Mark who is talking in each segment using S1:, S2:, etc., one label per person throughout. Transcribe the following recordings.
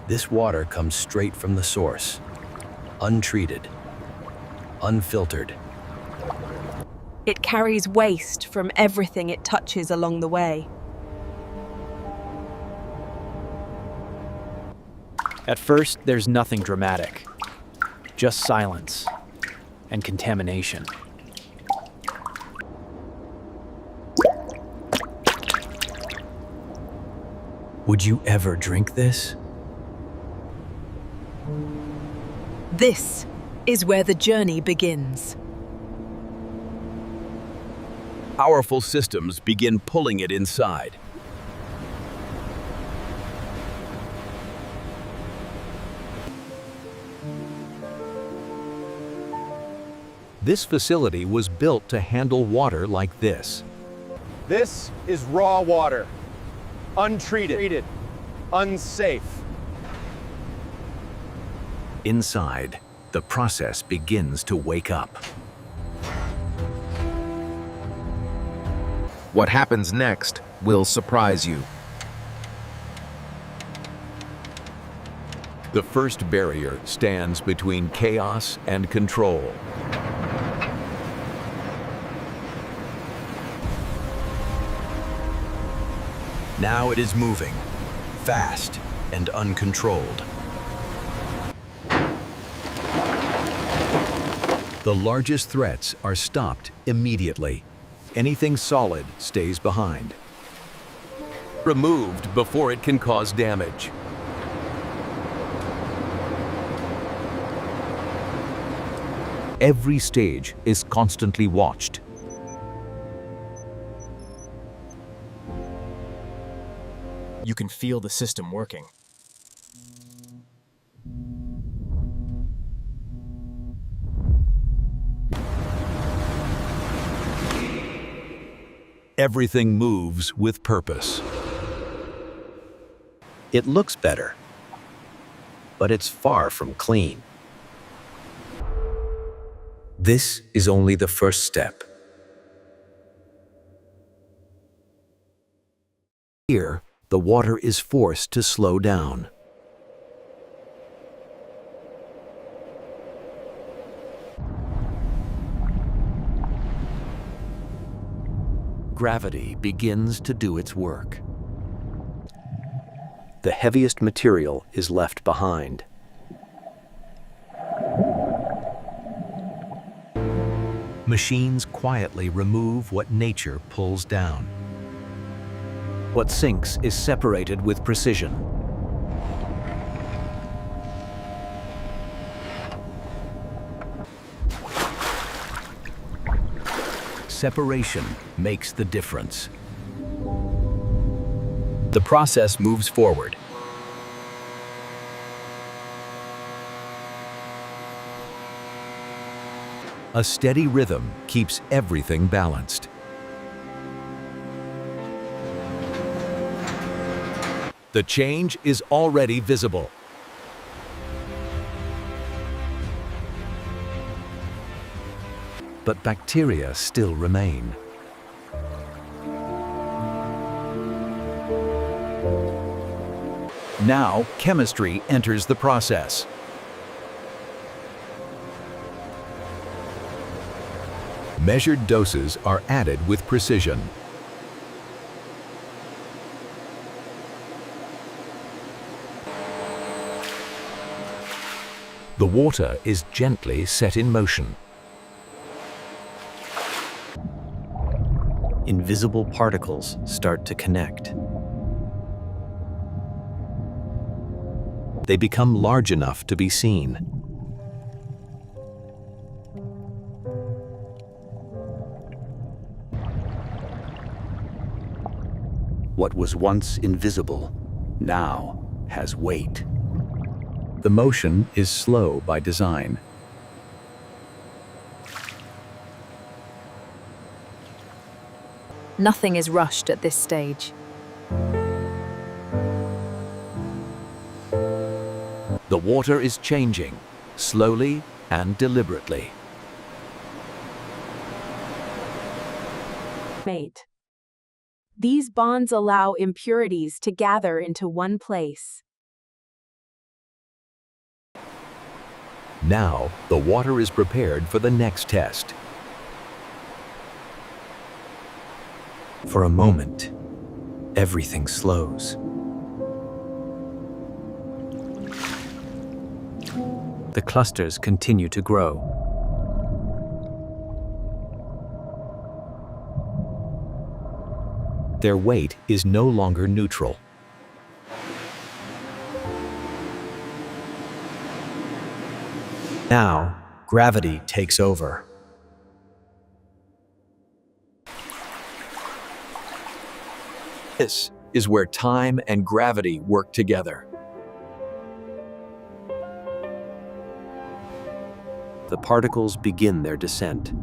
S1: This water comes straight from the source, untreated, unfiltered.
S2: It carries waste from everything it touches along the way.
S3: At first, there's nothing dramatic, just silence and contamination.
S1: Would you ever drink this?
S2: This is where the journey begins.
S1: Powerful systems begin pulling it inside. This facility was built to handle water like this.
S4: This is raw water, untreated, unsafe.
S1: Inside, the process begins to wake up.
S5: What happens next will surprise you.
S1: The first barrier stands between chaos and control. Now it is moving, fast and uncontrolled. The largest threats are stopped immediately. Anything solid stays behind. Removed before it can cause damage. Every stage is constantly watched.
S3: You can feel the system working.
S1: Everything moves with purpose. It looks better, but it's far from clean. This is only the first step. Here, the water is forced to slow down. Gravity begins to do its work. The heaviest material is left behind. Machines quietly remove what nature pulls down. What sinks is separated with precision. Separation makes the difference. The process moves forward. A steady rhythm keeps everything balanced. The change is already visible. But bacteria still remain. Now, chemistry enters the process. Measured doses are added with precision. The water is gently set in motion. Invisible particles start to connect. They become large enough to be seen. What was once invisible now has weight. The motion is slow by design.
S2: Nothing is rushed at this stage.
S1: The water is changing, slowly and deliberately.
S2: Mate. These bonds allow impurities to gather into one place.
S1: Now, the water is prepared for the next test.
S3: For a moment, everything slows. The clusters continue to grow.
S1: Their weight is no longer neutral.
S3: Now, gravity takes over.
S1: This is where time and gravity work together. The particles begin their descent.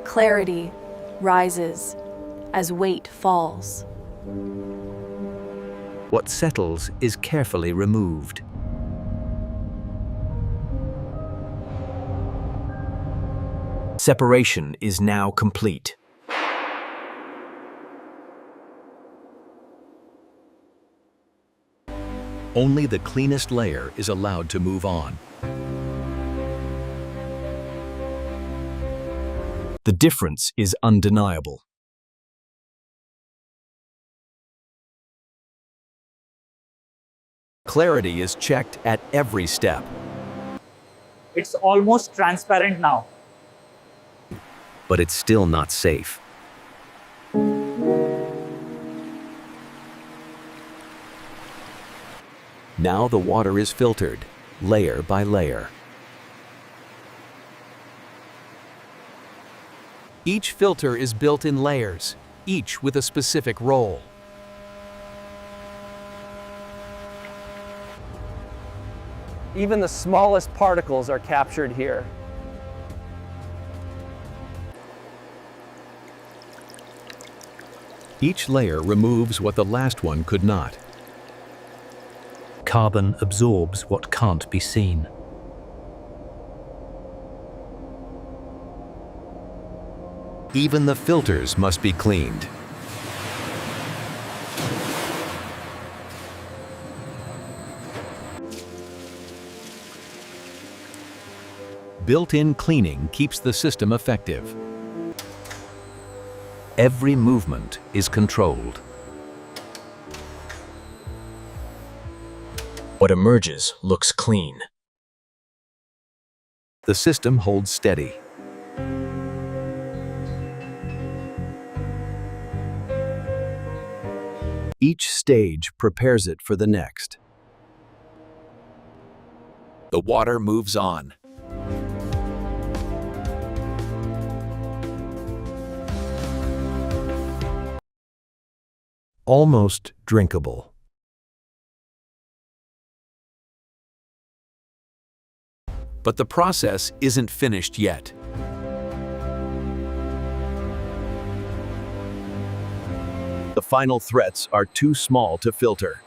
S2: Clarity rises as weight falls.
S1: What settles is carefully removed.
S3: Separation is now complete.
S1: Only the cleanest layer is allowed to move on.
S3: The difference is undeniable.
S1: Clarity is checked at every step.
S6: It's almost transparent now.
S1: But it's still not safe. Now the water is filtered, layer by layer. Each filter is built in layers, each with a specific role.
S4: Even the smallest particles are captured here.
S1: Each layer removes what the last one could not.
S3: Carbon absorbs what can't be seen.
S1: Even the filters must be cleaned. Built-in cleaning keeps the system effective. Every movement is controlled.
S3: What emerges looks clean.
S1: The system holds steady. Each stage prepares it for the next. The water moves on. Almost drinkable. But the process isn't finished yet. The final threats are too small to filter.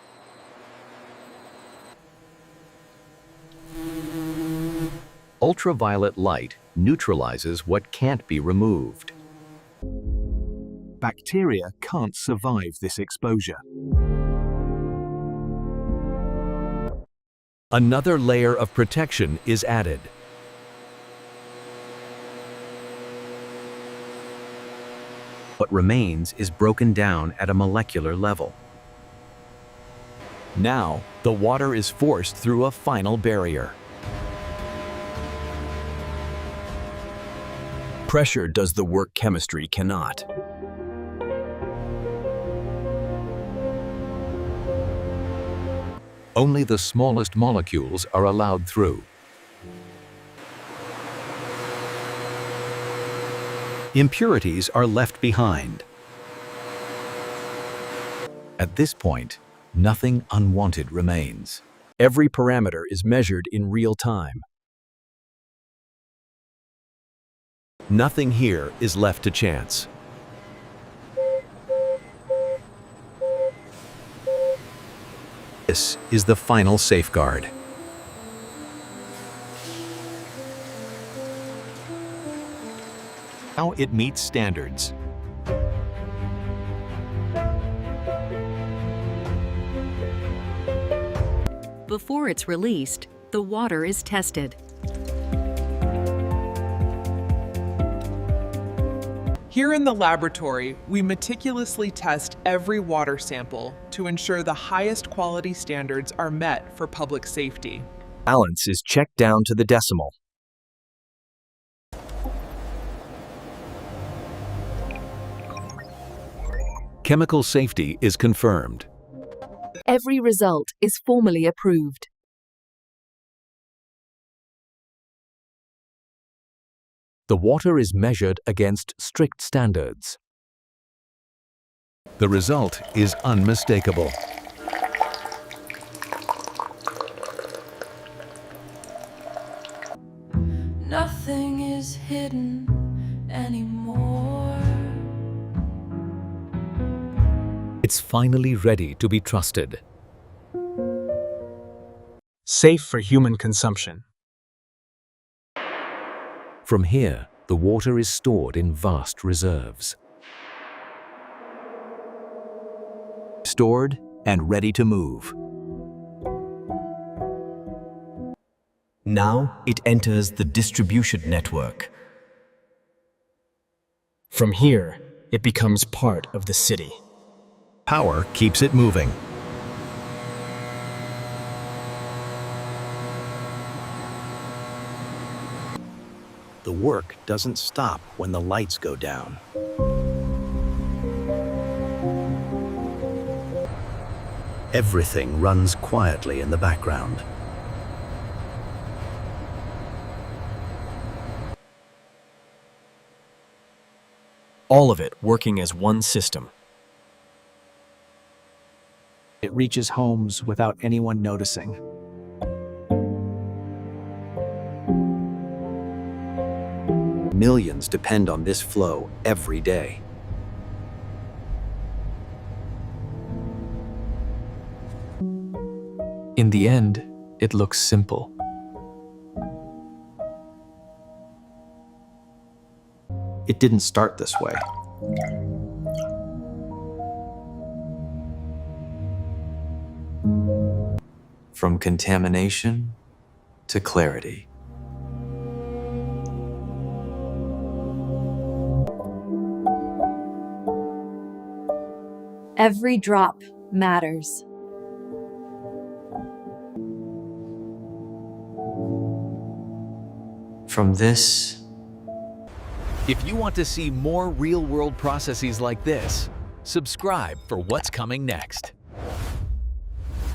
S1: Ultraviolet light neutralizes what can't be removed. Bacteria can't survive this exposure. Another layer of protection is added. What remains is broken down at a molecular level. Now, the water is forced through a final barrier. Pressure does the work chemistry cannot. Only the smallest molecules are allowed through. Impurities are left behind. At this point, nothing unwanted remains. Every parameter is measured in real time. Nothing here is left to chance. This is the final safeguard. Now it meets standards.
S7: Before it's released, the water is tested.
S8: Here in the laboratory, we meticulously test every water sample to ensure the highest quality standards are met for public safety.
S3: Balance is checked down to the decimal.
S1: Chemical safety is confirmed.
S2: Every result is formally approved.
S1: The water is measured against strict standards. The result is unmistakable.
S9: Nothing is hidden anymore.
S1: It's finally ready to be trusted.
S3: Safe for human consumption.
S1: From here, the water is stored in vast reserves. Stored and ready to move.
S3: Now it enters the distribution network. From here, it becomes part of the city.
S1: Power keeps it moving. The work doesn't stop when the lights go down. Everything runs quietly in the background.
S3: All of it working as one system.
S10: It reaches homes without anyone noticing.
S1: Millions depend on this flow every day.
S10: In the end, it looks simple. It didn't start this way.
S11: From contamination to clarity.
S2: Every drop matters.
S11: From this,
S1: If you want to see more real-world processes like this, subscribe for what's coming next.